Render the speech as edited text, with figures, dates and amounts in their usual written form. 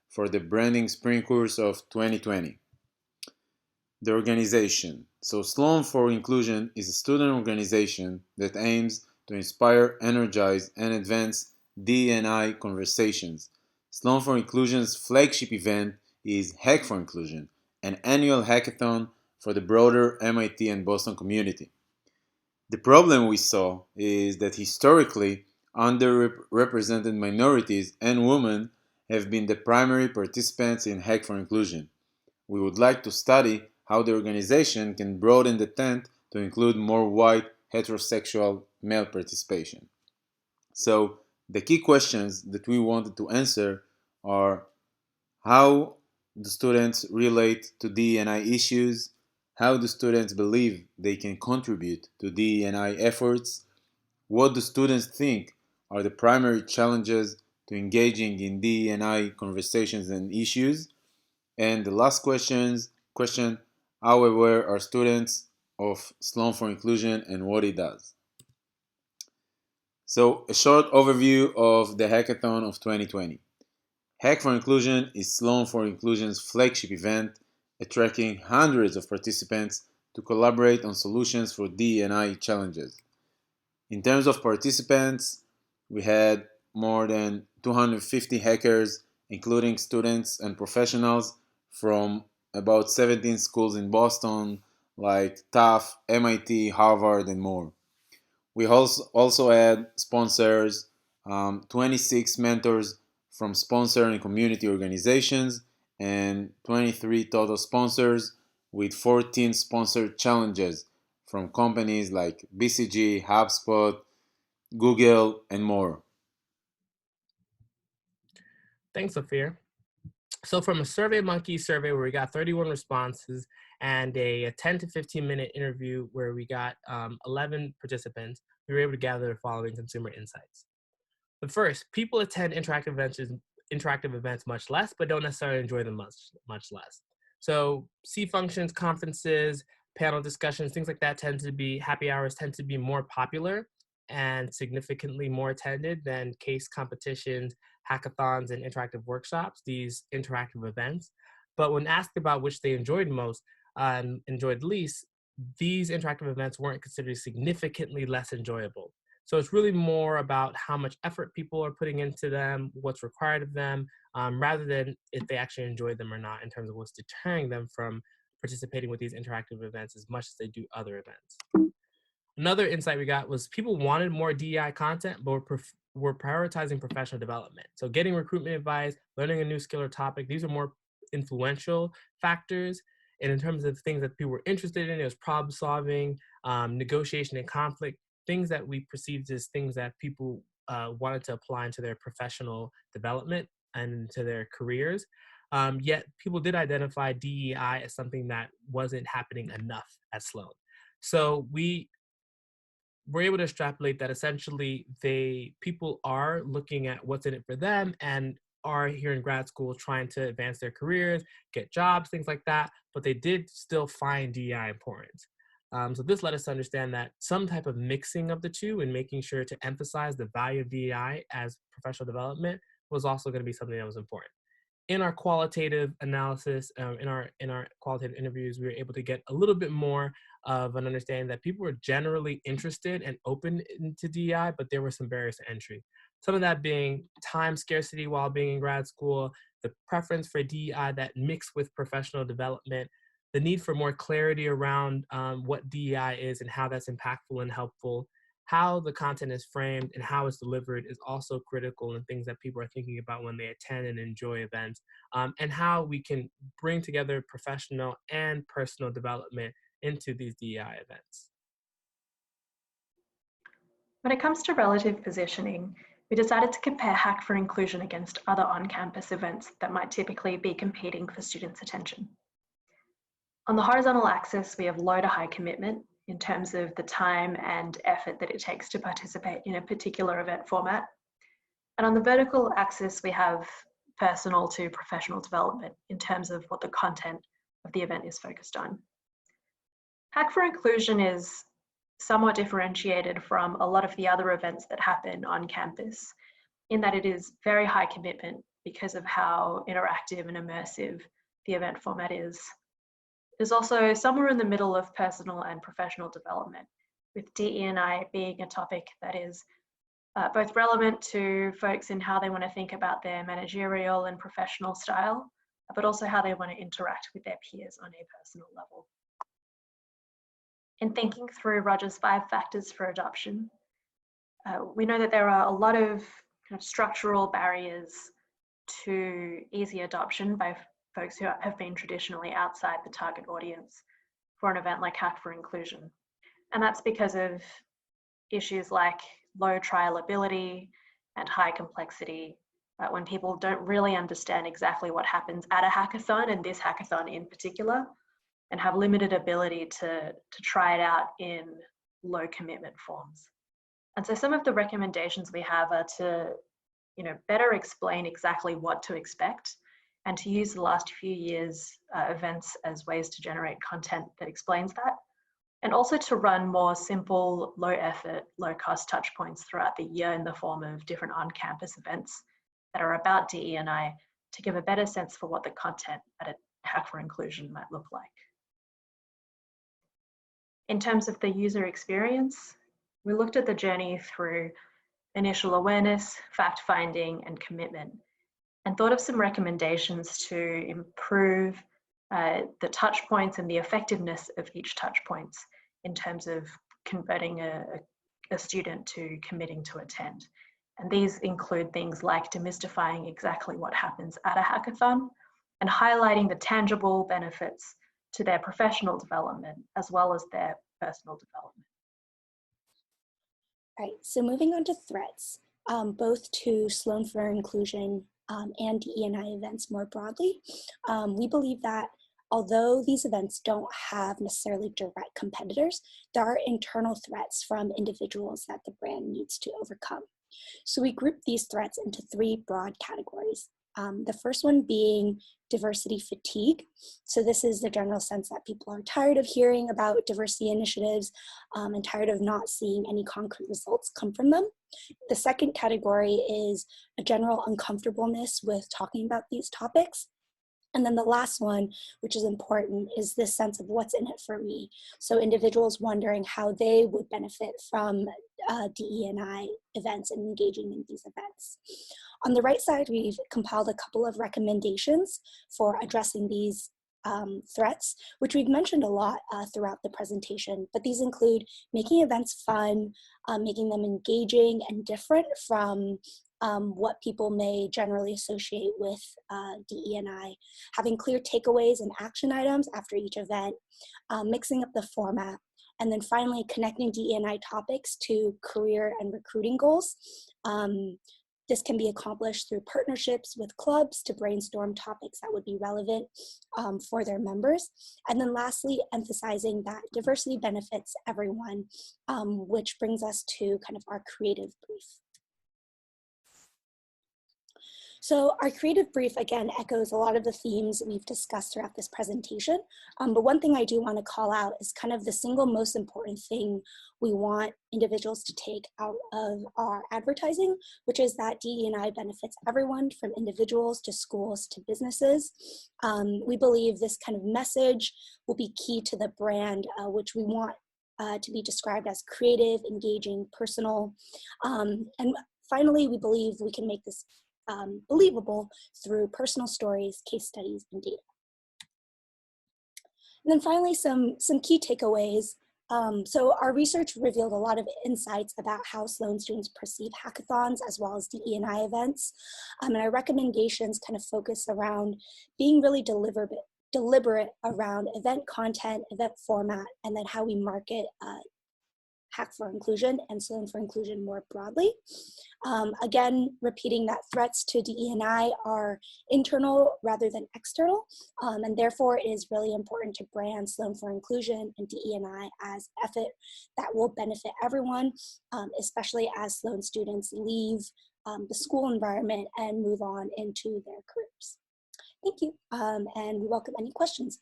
for the Branding Spring Course of 2020. The organization. So Sloan for Inclusion is a student organization that aims to inspire, energize, and advance D&I conversations. Sloan for Inclusion's flagship event is Hack for Inclusion, an annual hackathon for the broader MIT and Boston community. The problem we saw is that historically, underrepresented minorities and women have been the primary participants in Hack for Inclusion. We would like to study how the organization can broaden the tent to include more white, heterosexual male participation. So, the key questions that we wanted to answer are: how do students relate to DE&I issues? How do students believe they can contribute to DE&I efforts? What do students think are the primary challenges to engaging in DE&I conversations and issues? And the last question: how aware are students of Sloan for Inclusion and what it does? So, a short overview of the Hackathon of 2020. Hack for Inclusion is Sloan for Inclusion's flagship event, attracting hundreds of participants to collaborate on solutions for D&I challenges. In terms of participants, we had more than 250 hackers, including students and professionals from about 17 schools in Boston, like Tufts, MIT, Harvard, and more. We also had sponsors, 26 mentors from sponsor and community organizations, and 23 total sponsors with 14 sponsored challenges from companies like BCG, HubSpot, Google, and more. Thanks, Ophir. So from a SurveyMonkey survey where we got 31 responses and a 10 to 15 minute interview where we got 11 participants, we were able to gather the following consumer insights. The first, people attend interactive events much less, but don't necessarily enjoy them much less. So C functions, conferences, panel discussions, things like that happy hours tend to be more popular and significantly more attended than case competitions, hackathons, and interactive workshops, these interactive events. But when asked about which they enjoyed most and enjoyed least, these interactive events weren't considered significantly less enjoyable. So it's really more about how much effort people are putting into them, what's required of them, rather than if they actually enjoy them or not in terms of what's deterring them from participating with these interactive events as much as they do other events. Another insight we got was people wanted more DEI content, but were prioritizing professional development. So getting recruitment advice, learning a new skill or topic, these are more influential factors. And in terms of things that people were interested in, it was problem solving, negotiation and conflict, things that we perceived as things that people wanted to apply into their professional development and into their careers. Yet people did identify DEI as something that wasn't happening enough at Sloan. So we were able to extrapolate that essentially people are looking at what's in it for them and are here in grad school trying to advance their careers, get jobs, things like that, but they did still find DEI important. So this led us to understand that some type of mixing of the two and making sure to emphasize the value of DEI as professional development was also going to be something that was important. In our qualitative analysis, in our qualitative interviews, we were able to get a little bit more of an understanding that people were generally interested and open to DEI, but there were some barriers to entry. Some of that being time scarcity while being in grad school, the preference for DEI that mixed with professional development, the need for more clarity around what DEI is and how that's impactful and helpful, how the content is framed and how it's delivered is also critical and things that people are thinking about when they attend and enjoy events, and how we can bring together professional and personal development into these DEI events. When it comes to relative positioning, we decided to compare Hack for Inclusion against other on-campus events that might typically be competing for students' attention. On the horizontal axis, we have low to high commitment in terms of the time and effort that it takes to participate in a particular event format. And on the vertical axis, we have personal to professional development in terms of what the content of the event is focused on. Hack for Inclusion is somewhat differentiated from a lot of the other events that happen on campus in that it is very high commitment because of how interactive and immersive the event format is. There's also somewhere in the middle of personal and professional development, with DE&I being a topic that is both relevant to folks in how they want to think about their managerial and professional style, but also how they want to interact with their peers on a personal level. In thinking through Roger's 5 factors for adoption, we know that there are a lot of kind of structural barriers to easy adoption by folks who have been traditionally outside the target audience for an event like Hack for Inclusion. And that's because of issues like low trialability and high complexity, when people don't really understand exactly what happens at a hackathon, and this hackathon in particular, and have limited ability to try it out in low commitment forms. And so some of the recommendations we have are to better explain exactly what to expect, and to use the last few years' events as ways to generate content that explains that, and also to run more simple, low effort, low cost touch points throughout the year in the form of different on-campus events that are about DE&I, to give a better sense for what the content at a Hack for Inclusion might look like. In terms of the user experience, we looked at the journey through initial awareness, fact-finding, and commitment, and thought of some recommendations to improve the touch points and the effectiveness of each touch points in terms of converting a student to committing to attend. And these include things like demystifying exactly what happens at a hackathon and highlighting the tangible benefits to their professional development as well as their personal development. Right, so moving on to threats, both to Sloan for Inclusion and DE&I events more broadly, we believe that although these events don't have necessarily direct competitors, there are internal threats from individuals that the brand needs to overcome. So we group these threats into 3 broad categories. The first one being diversity fatigue. So this is the general sense that people are tired of hearing about diversity initiatives and tired of not seeing any concrete results come from them. The second category is a general uncomfortableness with talking about these topics. And then the last one, which is important, is this sense of what's in it for me. So individuals wondering how they would benefit from DE&I events and engaging in these events. On the right side, we've compiled a couple of recommendations for addressing these threats, which we've mentioned a lot throughout the presentation, but these include making events fun, making them engaging and different from what people may generally associate with DE&I, having clear takeaways and action items after each event, mixing up the format, and then finally connecting DE&I topics to career and recruiting goals. This can be accomplished through partnerships with clubs to brainstorm topics that would be relevant for their members. And then lastly, emphasizing that diversity benefits everyone, which brings us to kind of our creative brief. So our creative brief, again, echoes a lot of the themes we've discussed throughout this presentation. But one thing I do want to call out is kind of the single most important thing we want individuals to take out of our advertising, which is that DE&I benefits everyone, from individuals to schools to businesses. We believe this kind of message will be key to the brand, which we want to be described as creative, engaging, personal. And finally, we believe we can make this believable through personal stories, case studies, and data. And then finally, some key takeaways. So our research revealed a lot of insights about how Sloan students perceive hackathons as well as DE&I events. And our recommendations kind of focus around being really deliberate around event content, event format, and then how we market Hack for Inclusion and Sloan for Inclusion more broadly. Again, repeating that threats to DE&I are internal rather than external, and therefore it is really important to brand Sloan for Inclusion and DE&I as effort that will benefit everyone, especially as Sloan students leave the school environment and move on into their careers. Thank you, and we welcome any questions.